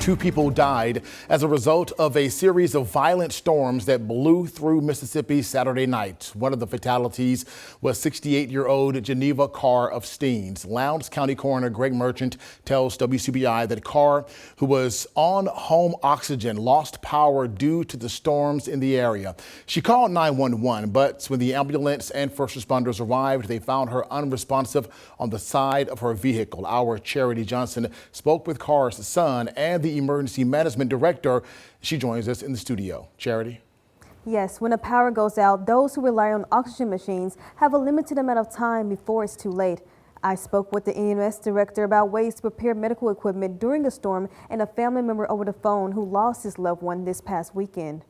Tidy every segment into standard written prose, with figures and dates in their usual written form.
2 people died as a result of a series of violent storms that blew through Mississippi Saturday night. One of the fatalities was 68-year-old Geneva Carr of Steens. Lowndes County Coroner Greg Merchant tells WCBI that Carr, who was on home oxygen, lost power due to the storms in the area. She called 911, but when the ambulance and first responders arrived, they found her unresponsive on the side of her vehicle. Our Charity Johnson spoke with Carr's son and the emergency management director. She joins us in the studio. Charity? Yes, when the power goes out, those who rely on oxygen machines have a limited amount of time before it's too late. I spoke with the EMS director about ways to prepare medical equipment during a storm and a family member over the phone who lost his loved one this past weekend.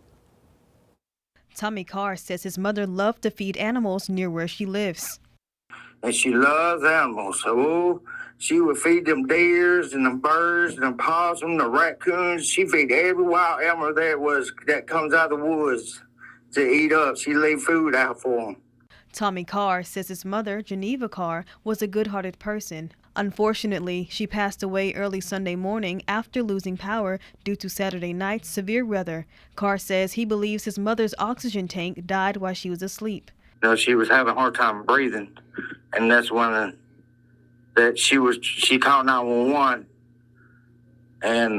Tommy Carr says his mother loved to feed animals near where she lives. And she loves animals, so she would feed them deers and them birds and them possum, the raccoons. She feed every wild animal that comes out of the woods to eat up. She leave food out for them. Tommy Carr says his mother, Geneva Carr, was a good-hearted person. Unfortunately, she passed away early Sunday morning after losing power due to Saturday night's severe weather. Carr says he believes his mother's oxygen tank died while she was asleep. You know, she was having a hard time breathing, and that's when she called 911, and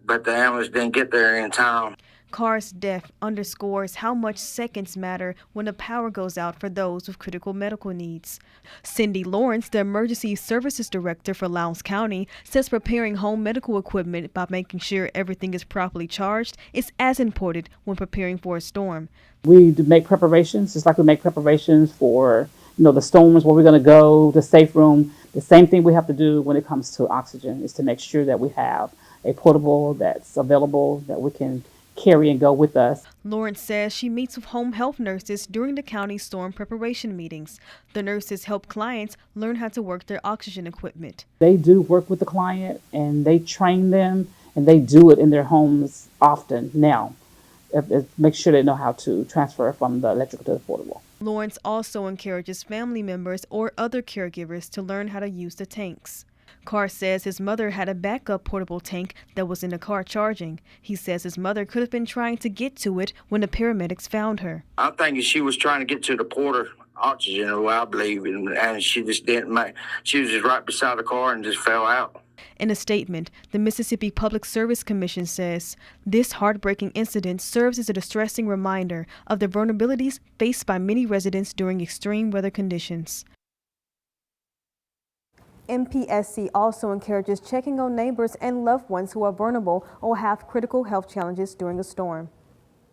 but the ambulance didn't get there in time. Carr's death underscores how much seconds matter when the power goes out for those with critical medical needs. Cindy Lawrence, the emergency services director for Lowndes County, says preparing home medical equipment by making sure everything is properly charged is as important when preparing for a storm. We make preparations, just like we make preparations for, the storms, where we're going to go, the safe room. The same thing we have to do when it comes to oxygen is to make sure that we have a portable that's available that we can carry and go with us. Lawrence says she meets with home health nurses during the county storm preparation meetings. The nurses help clients learn how to work their oxygen equipment. They do work with the client and they train them, and they do it in their homes often now. Make sure they know how to transfer from the electrical to the portable. Lawrence also encourages family members or other caregivers to learn how to use the tanks. Carr says his mother had a backup portable tank that was in the car charging. He says his mother could have been trying to get to it when the paramedics found her. I'm thinking she was trying to get to the porter oxygen, I believe, and she just didn't she was just right beside the car and just fell out. In a statement, the Mississippi Public Service Commission says this heartbreaking incident serves as a distressing reminder of the vulnerabilities faced by many residents during extreme weather conditions. MPSC also encourages checking on neighbors and loved ones who are vulnerable or have critical health challenges during a storm.